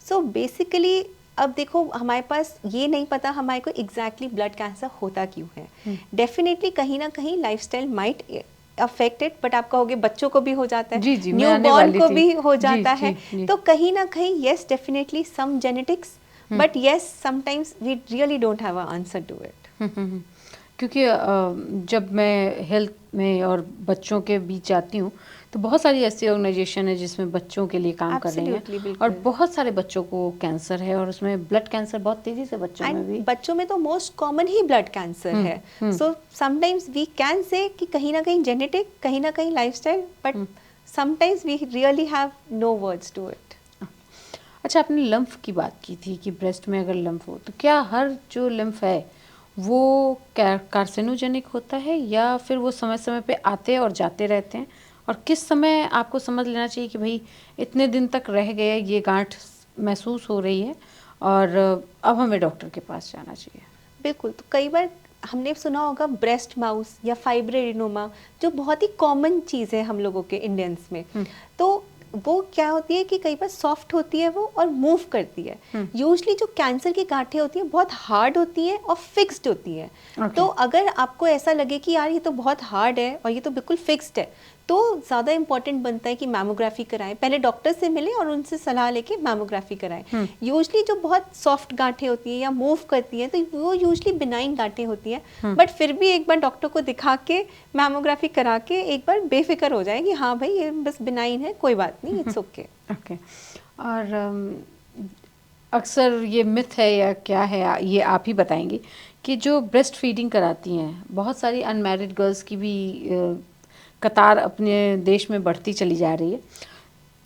सो बेसिकली अब देखो, हमारे पास ये नहीं पता हमारे को एग्जैक्टली ब्लड कैंसर होता क्यों है। डेफिनेटली कहीं ना कहीं लाइफस्टाइल माइट अफेक्टेड, बट आप कहोगे बच्चों को भी हो जाता है, न्यूबॉर्न को भी हो जाता है, तो कहीं ना कहीं yes definitely some genetics, but yes sometimes we really don't have a answer to it. क्योंकि जब मैं हेल्थ में और बच्चों के बीच आती हूँ तो बहुत सारी ऐसी ऑर्गेनाइजेशन है जिसमें बच्चों के लिए काम कर रही हैं, और बहुत सारे बच्चों को कैंसर है, और उसमें ब्लड कैंसर बहुत तेजी से बच्चों में भी, बच्चों में तो मोस्ट कॉमन ही ब्लड कैंसर है। So sometimes we can say कि कहीं ना कहीं जेनेटिक, कहीं ना कहीं lifestyle, but sometimes we really have no words to it. अच्छा, आपने लम्फ की बात की थी कि ब्रेस्ट में अगर लम्फ हो तो क्या हर जो लम्फ है वो कार्सिनोजेनिक होता है, या फिर वो समय समय पे आते और जाते रहते हैं, और किस समय आपको समझ लेना चाहिए कि भाई इतने दिन तक रह गए, ये गांठ महसूस हो रही है और अब हमें डॉक्टर के पास जाना चाहिए? बिल्कुल, तो कई बार हमने सुना होगा ब्रेस्ट माउस या फाइब्रोएडेनोमा, जो बहुत ही कॉमन चीज़ है हम लोगों के इंडियंस में। तो वो क्या होती है कि कई बार सॉफ्ट होती है वो और मूव करती है। यूजली जो कैंसर की गांठें होती हैं बहुत हार्ड होती हैं और फिक्स्ड होती हैं। तो अगर आपको ऐसा लगे कि यार ये तो बहुत हार्ड है और ये तो बिल्कुल फिक्स्ड है, तो ज़्यादा इंपॉर्टेंट बनता है कि मैमोग्राफी कराएं, पहले डॉक्टर से मिलें और उनसे सलाह लेके मैमोग्राफी कराएं। यूजली जो बहुत सॉफ्ट गांठें होती हैं या मूव करती हैं तो वो यूजली बिनाइन गांठें होती हैं, बट फिर भी एक बार डॉक्टर को दिखा के मैमोग्राफी करा के एक बार बेफिक्र हो जाए कि हाँ भाई ये बस बिनाइन है, कोई बात नहीं, इट्स ओके। ओके, और अक्सर ये मिथ है या क्या है, ये आप ही बताएंगी, कि जो ब्रेस्ट फीडिंग कराती हैं, बहुत सारी अनमैरिड गर्ल्स की भी कतार अपने देश में बढ़ती चली जा रही है,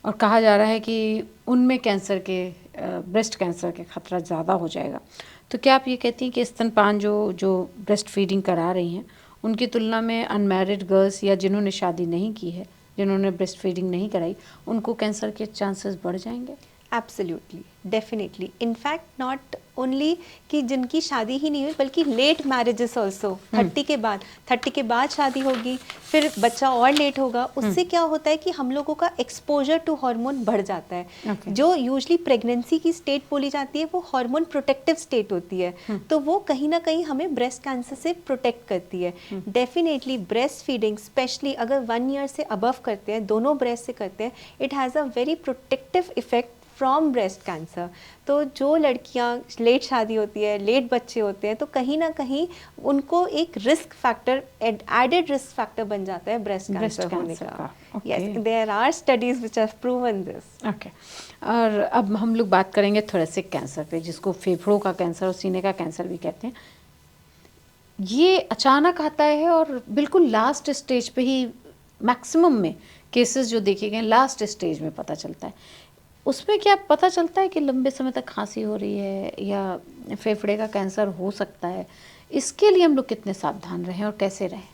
और कहा जा रहा है कि उनमें कैंसर के ब्रेस्ट कैंसर के खतरा ज़्यादा हो जाएगा। तो क्या आप ये कहती हैं कि स्तनपान जो ब्रेस्ट फीडिंग करा रही हैं उनकी तुलना में अनमैरिड गर्ल्स या जिन्होंने शादी नहीं की है, जिन्होंने ब्रेस्ट फीडिंग नहीं कराई, उनको कैंसर के चांसेस बढ़ जाएंगे? Absolutely, definitely, in fact not only कि जिनकी शादी ही नहीं हुई, बल्कि लेट मैरिजेस ऑल्सो, 30 के बाद शादी होगी, फिर बच्चा और लेट होगा, उससे क्या होता है कि हम लोगों का एक्सपोजर टू हार्मोन बढ़ जाता है। जो यूजली प्रेगनेंसी की स्टेट बोली जाती है वो हार्मोन प्रोटेक्टिव स्टेट होती है, तो वो कहीं ना कहीं हमें ब्रेस्ट कैंसर से प्रोटेक्ट करती है। डेफिनेटली ब्रेस्ट फीडिंग स्पेशली अगर 1 ईयर से अबव करते हैं, दोनों ब्रेस्ट से करते हैं, it has a very protective effect from breast cancer. तो जो लड़कियां लेट शादी होती है, लेट बच्चे होते हैं, तो कहीं ना कहीं उनको एक risk factor, added risk factor बन जाता है ब्रेस्ट कैंसर होने का। Yes, there are studies which have proven this. Okay, और अब हम लोग बात करेंगे थोरेसिक कैंसर पे, जिसको फेफड़ों का कैंसर और सीने का कैंसर भी कहते हैं। ये अचानक आता है और बिल्कुल लास्ट स्टेज पे ही, मैक्सिमम में केसेस जो देखे गए लास्ट स्टेज में पता चलता है। उसमें क्या पता चलता है कि लंबे समय तक खांसी हो रही है या फेफड़े का कैंसर हो सकता है? इसके लिए हम लोग कितने सावधान रहें और कैसे रहें?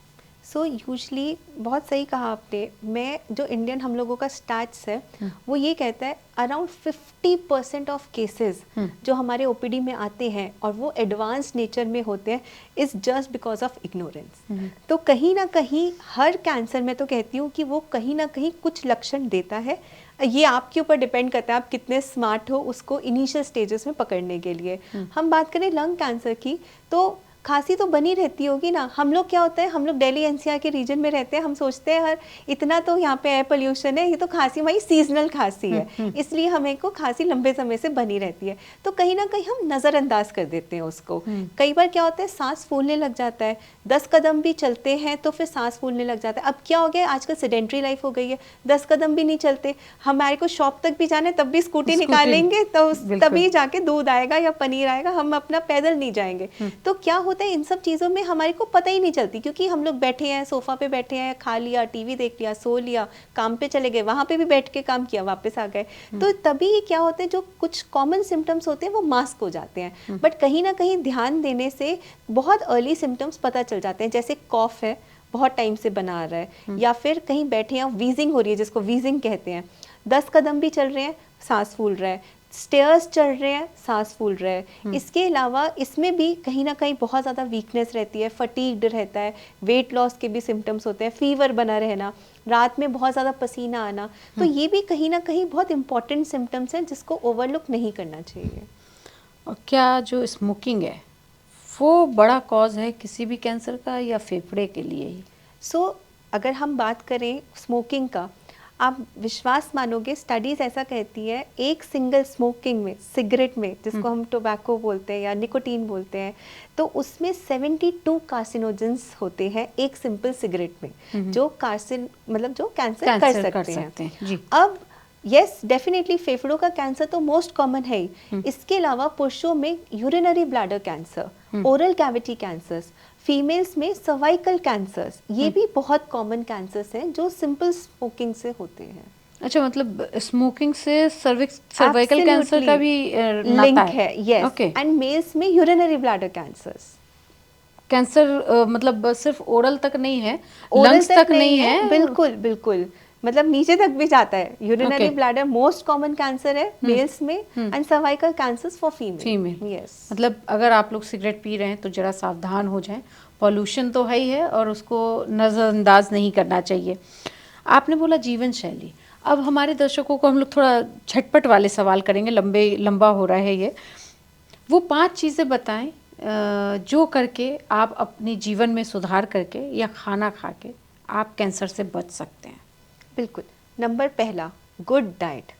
सो यूजली बहुत सही कहा आपने। मैं जो इंडियन हम लोगों का स्टैट्स है वो ये कहता है अराउंड 50% ऑफ केसेस जो हमारे ओपीडी में आते हैं और वो एडवांस नेचर में होते हैं is just because of ignorance. तो कहीं ना कहीं हर कैंसर में तो कहती हूँ कि वो कहीं ना कहीं कुछ लक्षण देता है। ये आपके ऊपर डिपेंड करता है आप कितने स्मार्ट हो उसको इनिशियल स्टेजेस में पकड़ने के लिए। हम बात करें लंग कैंसर की, तो खांसी तो बनी रहती होगी ना। हम लोग क्या होता है, हम लोग दिल्ली एनसीआर के रीजन में रहते हैं, हम सोचते हैं हर इतना तो यहाँ पे एयर पोल्यूशन है, ये तो खांसी हमारी सीजनल खांसी है, इसलिए हमें को खांसी लंबे समय से बनी रहती है। तो कहीं ना कहीं हम नज़रअंदाज कर देते हैं उसको। कई बार क्या होता है, सांस फूलने लग जाता है, 10 कदम भी चलते हैं तो फिर सांस फूलने लग जाता है। अब क्या हो गया, आजकल सेडेंट्री लाइफ हो गई है, 10 कदम भी नहीं चलते, हमारे को शॉप तक भी जाना है तब भी स्कूटी निकालेंगे तो तभी जाके दूध आएगा या पनीर आएगा, हम अपना पैदल नहीं जाएंगे। तो क्या होता है, इन सब चीज़ों में हमारे को पता ही नहीं चलती, क्योंकि हम लोग बैठे हैं सोफा पे, बैठे हैं, खा लिया, टीवी देख लिया, सो लिया, काम पे चले गए, वहाँ पे भी बैठ के काम किया, वापस आ गए। तो तभी क्या होते हैं, जो कुछ कॉमन सिम्टम्स होते हैं वो मास्क हो जाते हैं। बट कहीं ना कहीं ध्यान देने से बहुत अर्ली सिम्टम्स पता चल जाते हैं, जैसे कॉफ है, बहुत टाइम से बना रहा है, या फिर कहीं बैठे हैं वीजिंग हो रही है, जिसको वीजिंग कहते हैं, 10 कदम भी चल रहे हैं सांस फूल रहा है, स्टेयर्स चढ़ रहे हैं सांस फूल रहा है। इसके अलावा इसमें भी कहीं ना कहीं बहुत ज़्यादा वीकनेस रहती है, फटीग्ड रहता है, वेट लॉस के भी सिम्टम्स होते हैं, फीवर बना रहना, रात में बहुत ज़्यादा पसीना आना। तो ये भी कहीं ना कहीं बहुत इंपॉर्टेंट सिम्टम्स हैं जिसको ओवरलुक नहीं करना चाहिए। और क्या जो स्मोकिंग है वो बड़ा कॉज है किसी भी कैंसर का, या फेफड़े के लिए ही? अगर हम बात करें स्मोकिंग का, आप विश्वास मानोगे, स्टडीज़ ऐसा कहती है, एक सिंगल स्मोकिंग में, सिगरेट में, जिसको हम टोबैको बोलते हैं या निकोटीन बोलते हैं, तो उसमें 72 कार्सिनोजेंस होते हैं एक सिंपल सिगरेट में, जो जो कैंसर कर सकते हैं। जी। अब यस, डेफिनेटली फेफड़ों का कैंसर तो मोस्ट कॉमन है ही। इसके अलावा पुरुषों में urinary bladder cancer, oral cavity cancers, females में सर्वाइकल कैंसर्स, ये भी बहुत कॉमन कैंसर्स हैं जो सिंपल स्मोकिंग से होते हैं। अच्छा, मतलब स्मोकिंग से सर्वाइकल कैंसर का भी लिंक नाता है। यस, एंड मेल्स में यूरिनरी ब्लैडर कैंसर्स। कैंसर मतलब सिर्फ ओरल तक नहीं है, ओरल लंग्स तक नहीं है, बिल्कुल बिल्कुल, मतलब नीचे तक भी जाता है। Urinary bladder most common cancer है मेल्स में, and cervical cancers for female. Yes, मतलब अगर आप लोग सिगरेट पी रहे हैं तो जरा सावधान हो जाएं, पॉल्यूशन तो है ही है और उसको नज़रअंदाज नहीं करना चाहिए। आपने बोला जीवन शैली, अब हमारे दर्शकों को हम लोग थोड़ा झटपट वाले सवाल करेंगे, लंबा हो रहा है ये। वो 5 चीज़ें बताएं जो करके आप अपने जीवन में सुधार करके या खाना खा के आप कैंसर से बच सकते हैं। बिल्कुल। नंबर पहला, good diet,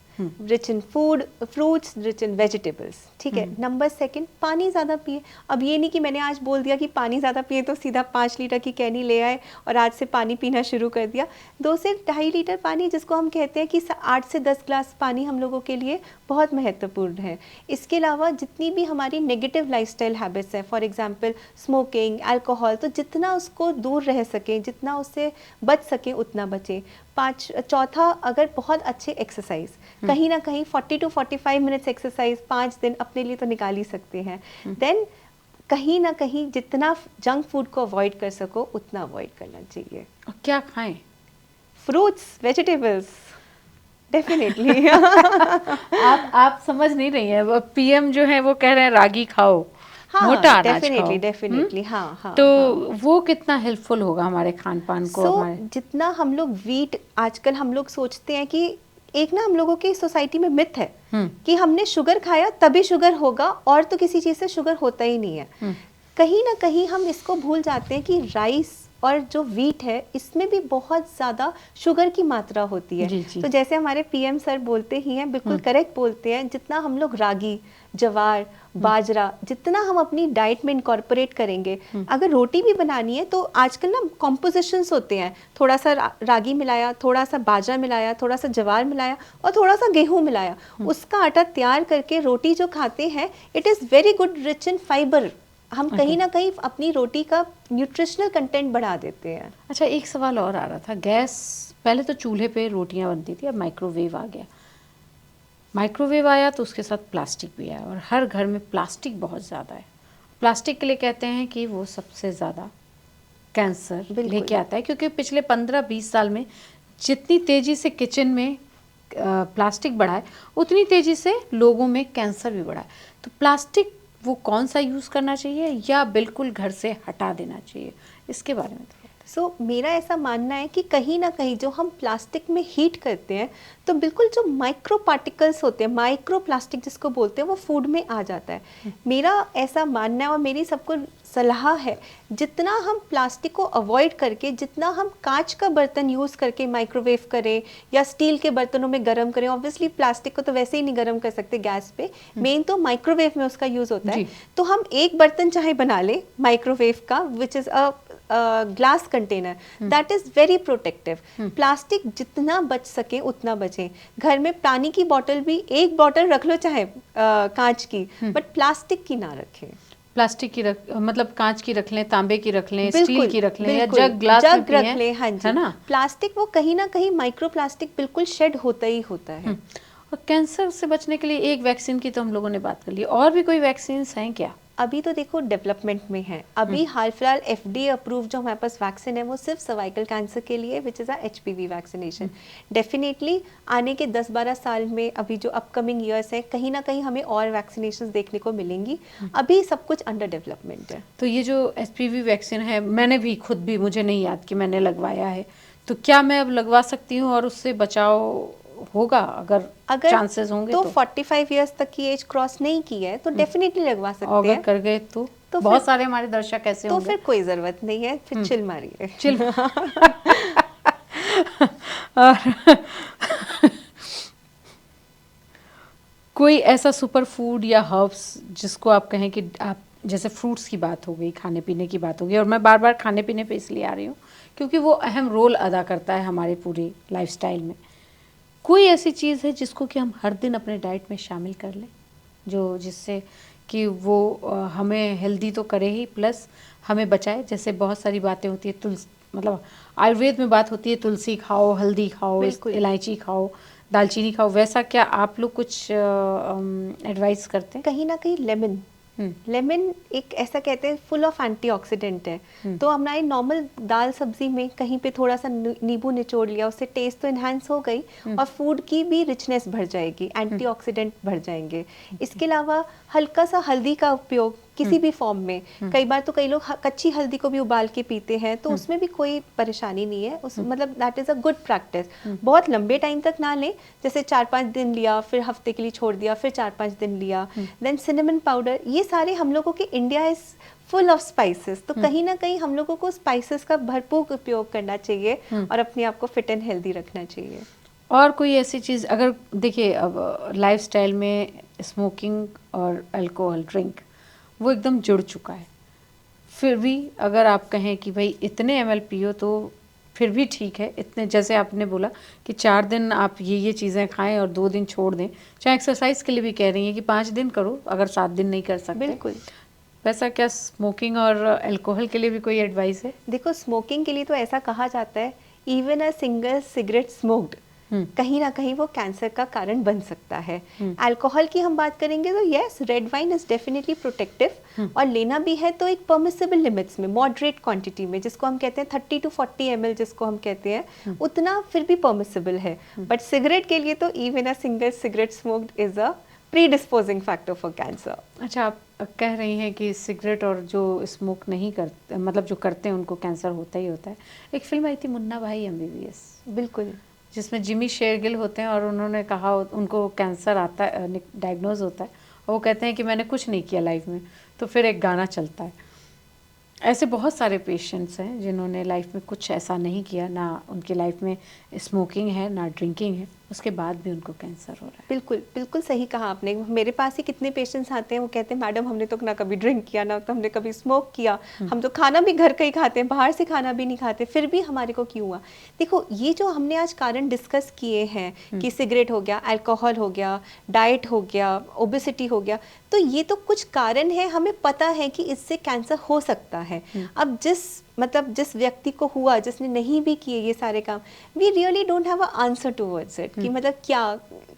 rich in food, fruits, rich in vegetables, ठीक है। नंबर सेकंड, पानी ज़्यादा पिए। अब ये नहीं कि मैंने आज बोल दिया कि पानी ज़्यादा पिए तो सीधा 5 लीटर की कैनी ले आए और आज से पानी पीना शुरू कर दिया। 2 से 2.5 लीटर पानी, जिसको हम कहते हैं कि 8 से 10 ग्लास पानी हम लोगों के लिए बहुत महत्वपूर्ण है। इसके अलावा जितनी भी हमारी नेगेटिव लाइफस्टाइल हैबिट्स हैं, फॉर एग्जांपल स्मोकिंग, अल्कोहल, तो जितना उसको दूर रह सकें, जितना उससे बच सकें उतना बचें। चौथा, अगर बहुत अच्छे एक्सरसाइज, कहीं ना कहीं 40 to 45 मिनट्स एक्सरसाइज 5 दिन अपने लिए तो निकाल ही सकते हैं। देन कहीं ना कहीं जितना जंक फूड को अवॉइड कर सको उतना अवॉइड करना चाहिए। और क्या खाएं? Fruits, vegetables, definitely. आप समझ नहीं रही हैं, पीएम जो है वो कह रहे हैं रागी खाओ, मोटा अनाज खाओ। डेफिनेटली, हाँ। तो वो कितना हेल्पफुल होगा हमारे खान पान को? जितना हम लोग वीट, आजकल हम लोग सोचते हैं कि एक ना हम लोगों की सोसाइटी में मिथ है कि हमने शुगर खाया तभी शुगर होगा, और तो किसी चीज़ से शुगर होता ही नहीं है। कहीं ना कहीं हम इसको भूल जाते हैं कि राइस और जो वीट है इसमें भी बहुत ज़्यादा शुगर की मात्रा होती है। जी। तो जैसे हमारे पीएम सर बोलते ही हैं, बिल्कुल करेक्ट बोलते हैं, जितना हम लोग रागी, जवार, बाजरा, जितना हम अपनी डाइट में इनकॉर्पोरेट करेंगे, अगर रोटी भी बनानी है तो आजकल ना कॉम्पोजिशंस होते हैं, थोड़ा सा रागी मिलाया, थोड़ा सा बाजरा मिलाया, थोड़ा सा जवार मिलाया और थोड़ा सा गेहूं मिलाया, उसका आटा तैयार करके रोटी जो खाते हैं, it is very good, rich in fibre. हम कहीं ना कहीं अपनी रोटी का न्यूट्रिशनल कंटेंट बढ़ा देते हैं। अच्छा, एक सवाल और आ रहा था, गैस, पहले तो चूल्हे पे रोटियां बनती थी, अब माइक्रोवेव आ गया। माइक्रोवेव आया तो उसके साथ प्लास्टिक भी आया, और हर घर में प्लास्टिक बहुत ज़्यादा है। प्लास्टिक के लिए कहते हैं कि वो सबसे ज़्यादा कैंसर लेके आता है, क्योंकि पिछले 15-20 साल में जितनी तेज़ी से किचन में प्लास्टिक बढ़ा है, उतनी तेज़ी से लोगों में कैंसर भी बढ़ा है। तो प्लास्टिक वो कौन सा यूज़ करना चाहिए या बिल्कुल घर से हटा देना चाहिए, इसके बारे में? मेरा ऐसा मानना है कि कहीं ना कहीं जो हम प्लास्टिक में हीट करते हैं, तो बिल्कुल जो माइक्रो पार्टिकल्स होते हैं, माइक्रो प्लास्टिक जिसको बोलते हैं, वो फूड में आ जाता है। मेरा ऐसा मानना है और मेरी सबको सलाह है, जितना हम प्लास्टिक को अवॉइड करके, जितना हम कांच का बर्तन यूज़ करके माइक्रोवेव करें या स्टील के बर्तनों में गर्म करें, ऑब्वियसली प्लास्टिक को तो वैसे ही नहीं गर्म कर सकते गैस पे, मेन तो माइक्रोवेव में उसका यूज़ होता है। जी। तो हम एक बर्तन चाहे बना लें माइक्रोवेव का, which is a glass container, that is very protective. Plastic जितना बच सके उतना बचें। घर में पानी की बोतल भी एक बोतल रख लो चाहे कांच की, बट प्लास्टिक की ना रखें। प्लास्टिक की मतलब कांच की रख लें, तांबे की रख लें, बिल्कुल, स्टील की रख लें, या बिल्कुल, जग ग्लास में जग रख पिएं, लें, हाँ जी। है ना? प्लास्टिक वो कहीं ना कहीं माइक्रो प्लास्टिक बिल्कुल शेड होता ही होता है। और कैंसर से बचने के लिए एक वैक्सीन की तो हम लोगों ने बात कर ली, और भी कोई वैक्सीन हैं क्या? अभी तो देखो डेवलपमेंट में है। अभी हाल फिलहाल FDA अप्रूव जो हमारे पास वैक्सीन है वो सिर्फ सर्वाइकल कैंसर के लिए, which is HPV vaccination. Definitely आने के 10-12 साल में, अभी जो अपकमिंग ईयर्स हैं, कहीं ना कहीं हमें और वैक्सीनेशन देखने को मिलेंगी। अभी सब कुछ अंडर डेवलपमेंट है। तो ये जो HPV वैक्सीन है, मैंने भी खुद भी, मुझे नहीं याद कि मैंने लगवाया है, तो क्या मैं अब लगवा सकती हूँ और उससे बचाव होगा अगर चांसेस होंगे तो 45 इयर्स तक की एज क्रॉस नहीं की है तो डेफिनेटली लगवा सकते हैं। अगर कर गए तो बहुत सारे हमारे दर्शक ऐसे होंगे, तो फिर कोई ज़रूरत नहीं है, फिर चिल मारिए, चिल। और कोई ऐसा सुपर फूड या हर्ब्स जिसको आप कहें कि आप, जैसे फ्रूट्स की बात हो गई, खाने पीने की बात हो गई, और मैं बार बार खाने पीने पे इसलिए आ रही हूँ क्योंकि वो अहम रोल अदा करता है हमारे पूरी लाइफस्टाइल में। कोई ऐसी चीज़ है जिसको कि हम हर दिन अपने डाइट में शामिल कर लें, जो जिससे कि वो हमें हेल्दी तो करे ही, प्लस हमें बचाए? जैसे बहुत सारी बातें होती है, तुलसी, मतलब आयुर्वेद में बात होती है तुलसी खाओ, हल्दी खाओ, इलायची खाओ, दालचीनी खाओ, वैसा क्या आप लोग कुछ एडवाइस करते हैं? कहीं ना कहीं लेमन, लेमन एक ऐसा कहते हैं फुल ऑफ एंटीऑक्सीडेंट है। तो हमारी नॉर्मल दाल सब्जी में कहीं पे थोड़ा सा नींबू निचोड़ लिया, उससे टेस्ट तो इन्हांस हो गई और फूड की भी रिचनेस बढ़ जाएगी, एंटीऑक्सीडेंट बढ़ जाएंगे। इसके अलावा हल्का सा हल्दी का उपयोग किसी भी फॉर्म में, कई बार तो कई लोग कच्ची हल्दी को भी उबाल के पीते हैं, तो उसमें भी कोई परेशानी नहीं है। उस मतलब that is a good practice. बहुत लंबे टाइम तक ना लें, जैसे 4-5 दिन लिया, फिर हफ्ते के लिए छोड़ दिया, फिर 4-5 दिन लिया। देन सिनेमन पाउडर, ये सारे हम लोगों के, India is full of spices, तो कहीं ना कहीं हम लोगों को स्पाइसेस का भरपूर उपयोग करना चाहिए और अपने आप को फिट एंड हेल्दी रखना चाहिए। और कोई ऐसी चीज़, अगर देखिए अब लाइफस्टाइल में स्मोकिंग और अल्कोहल ड्रिंक वो एकदम जुड़ चुका है, फिर भी अगर आप कहें कि भाई इतने ml पियो तो फिर भी ठीक है, इतने, जैसे आपने बोला कि 4 दिन आप ये चीज़ें खाएं और 2 दिन छोड़ दें, चाहे एक्सरसाइज के लिए भी कह रही हैं कि 5 दिन करो अगर 7 दिन नहीं कर सकते। बिल्कुल। वैसा क्या स्मोकिंग और अल्कोहल के लिए भी कोई एडवाइस है? देखो, स्मोकिंग के लिए तो ऐसा कहा जाता है, even a single cigarette smoked कहीं ना कहीं वो कैंसर का कारण बन सकता है। अल्कोहल की हम बात करेंगे तो yes, red wine is definitely protective, और लेना भी है तो एक परमिसिबल लिमिट्स में, मॉडरेट क्वांटिटी में, जिसको हम कहते हैं 30 to 40 ml जिसको हम कहते हैं, उतना फिर भी परमिसिबल है। बट सिगरेट के लिए तो even a single cigarette smoked is a predisposing factor for cancer. अच्छा, आप कह रही हैं कि सिगरेट और जो स्मोक नहीं करते, मतलब जो करते हैं उनको कैंसर होता ही होता है। एक फिल्म आई थी मुन्ना भाई MBBS, बिल्कुल, जिसमें जिमी शेरगिल होते हैं और उन्होंने कहा, उनको कैंसर आता है, डायग्नोज होता है, और वो कहते हैं कि मैंने कुछ नहीं किया लाइफ में, तो फिर एक गाना चलता है। ऐसे बहुत सारे पेशेंट्स हैं जिन्होंने लाइफ में कुछ ऐसा नहीं किया, ना उनकी लाइफ में स्मोकिंग है ना ड्रिंकिंग है, उसके बाद भी उनको कैंसर हो रहा है। बिल्कुल बिल्कुल सही कहा आपने। मेरे पास ही कितने पेशेंट्स आते हैं, वो कहते हैं मैडम हमने तो ना कभी ड्रिंक किया, ना तो हमने कभी स्मोक किया, हम तो खाना भी घर का ही खाते हैं, बाहर से खाना भी नहीं खाते, फिर भी हमारे को क्यों हुआ। देखो, ये जो हमने आज कारण डिस्कस किए हैं कि सिगरेट हो गया, अल्कोहल हो गया, डाइट हो गया, ओबेसिटी हो गया, तो ये तो कुछ कारण है, हमें पता है कि इससे कैंसर हो सकता है। अब जिस व्यक्ति को हुआ, जिसने नहीं भी किए ये सारे काम, we really don't have a answer towards it कि मतलब क्या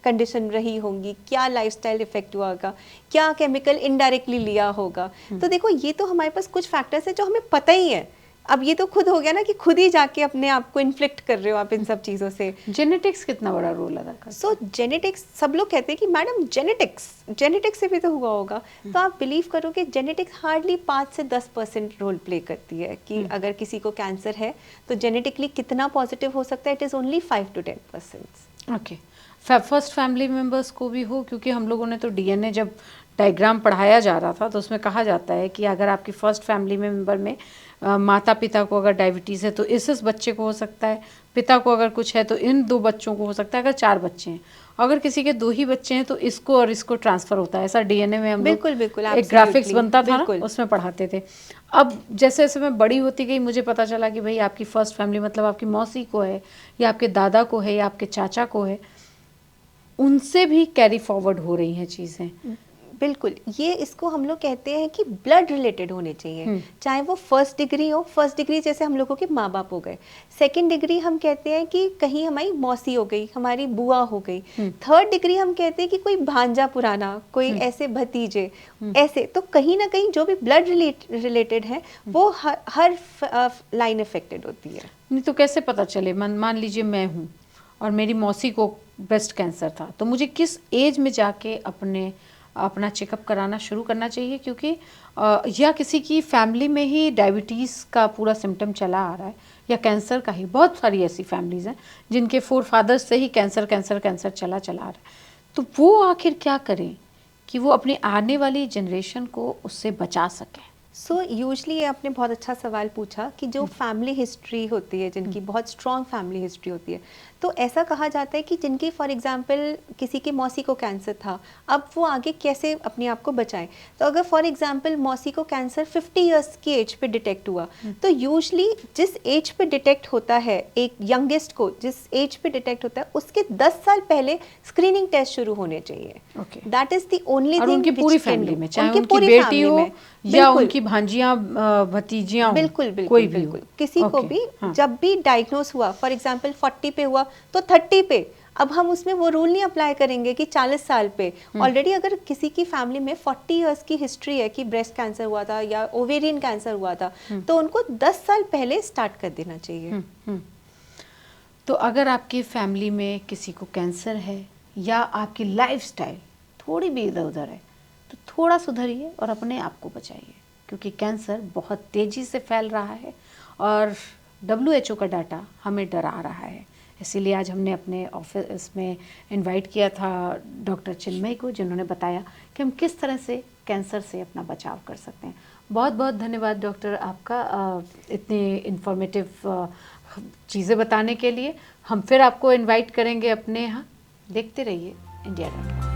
कंडीशन रही होंगी, क्या लाइफस्टाइल इफेक्ट हुआ होगा, क्या केमिकल इनडायरेक्टली लिया होगा। तो देखो, ये तो हमारे पास कुछ फैक्टर्स है जो हमें पता ही है। अब ये तो खुद हो गया ना कि खुद ही जाके अपने आप को इन्फ्लिक्ट कर रहे हो आप इन सब चीज़ों से। जेनेटिक्स कितना बड़ा रोल अदा करता है? सो जेनेटिक्स, सब लोग कहते हैं कि मैडम जेनेटिक्स से भी तो हुआ होगा, तो आप बिलीव करो कि जेनेटिक्स हार्डली 5 से 10% रोल प्ले करती है कि अगर किसी को कैंसर है तो जेनेटिकली कितना पॉजिटिव हो सकता है, it is only 5 to 10%। Okay, first family members को भी हो, क्योंकि हम लोगों ने तो DNA जब डायग्राम पढ़ाया जा रहा था तो उसमें कहा जाता है कि अगर आपकी फर्स्ट फैमिली मेंबर में माता पिता को अगर डायबिटीज़ है तो इस बच्चे को हो सकता है, पिता को अगर कुछ है तो इन 2 बच्चों को हो सकता है, अगर 4 बच्चे हैं। अगर किसी के 2 ही बच्चे हैं तो इसको और इसको ट्रांसफ़र होता है। ऐसा डीएनए में हम लोग बिल्कुल बिल्कुल एक ग्राफिक्स absolutely, बनता था ना, बिल्कुल उसमें पढ़ाते थे। अब जैसे जैसे मैं बड़ी होती गई मुझे पता चला कि भाई आपकी फर्स्ट फैमिली मतलब आपकी मौसी को है या आपके दादा को है या आपके चाचा को है, उनसे भी कैरी फॉरवर्ड हो रही हैं चीज़ें। बिल्कुल। ये इसको हम लोग कहते हैं कि ब्लड रिलेटेड होने चाहिए, चाहे वो फर्स्ट डिग्री हो। फर्स्ट डिग्री जैसे हम लोगों के माँ बाप हो गए, सेकंड डिग्री हम कहते हैं कि कहीं हमारी मौसी हो गई, हमारी बुआ हो गई, थर्ड डिग्री हम कहते हैं कि कोई भांजा पुराना, कोई ऐसे भतीजे, ऐसे। तो कहीं ना कहीं जो भी ब्लड रिलेटेड है वो हर लाइन अफेक्टेड होती है। नहीं तो कैसे पता चले? मान लीजिए मैं हूँ और मेरी मौसी को ब्रेस्ट कैंसर था, तो मुझे किस एज में जाके अपना चेकअप कराना शुरू करना चाहिए? क्योंकि या किसी की फैमिली में ही डायबिटीज़ का पूरा सिम्टम चला आ रहा है या कैंसर का ही, बहुत सारी ऐसी फैमिलीज़ हैं जिनके फोर फादर्स से ही कैंसर कैंसर कैंसर चला आ रहा है। तो वो आखिर क्या करें कि वो अपनी आने वाली जनरेशन को उससे बचा सकें? सो यूजली ये आपने बहुत अच्छा सवाल पूछा कि जो फैमिली हिस्ट्री होती है, जिनकी बहुत स्ट्रॉन्ग फैमिली हिस्ट्री होती है, तो ऐसा कहा जाता है कि जिनकी फॉर एग्जांपल किसी की मौसी को कैंसर था, अब वो आगे कैसे अपने आप को बचाएं। तो अगर फॉर एग्जांपल मौसी को कैंसर 50 इयर्स की एज पे डिटेक्ट हुआ, तो यूजली जिस एज पे डिटेक्ट होता है, एक यंगेस्ट को जिस एज पे डिटेक्ट होता है, उसके 10 साल पहले स्क्रीनिंग टेस्ट शुरू होने चाहिए। That is the only thing. उनकी पूरी फैमिली में, चाहे उनकी बेटी हो या उनकी भांजियां भतीजियां, बिल्कुल बिल्कुल कोई बिल्कुल भी किसी को भी जब भी डायग्नोस हुआ, फॉर एग्जांपल 40 पे हुआ तो 30 पे, अब हम उसमें वो रूल नहीं अप्लाई करेंगे कि 40 साल पे। ऑलरेडी अगर किसी की फैमिली में 40 इयर्स की हिस्ट्री है कि ब्रेस्ट कैंसर हुआ था या ओवेरियन कैंसर हुआ था, तो उनको 10 साल पहले स्टार्ट कर देना चाहिए। तो अगर आपकी फैमिली में किसी को कैंसर है या आपकी लाइफस्टाइल थोड़ी भी इधर उधर है, तो थोड़ा सुधरिए और अपने आप को बचाइए, क्योंकि कैंसर बहुत तेज़ी से फैल रहा है और WHO का डाटा हमें डरा रहा है। इसीलिए आज हमने अपने ऑफिस में इनवाइट किया था डॉक्टर चिन्मय को, जिन्होंने बताया कि हम किस तरह से कैंसर से अपना बचाव कर सकते हैं। बहुत बहुत धन्यवाद डॉक्टर आपका इतने इन्फॉर्मेटिव चीज़ें बताने के लिए। हम फिर आपको इनवाइट करेंगे अपने यहाँ। देखते रहिए इंडिया.com।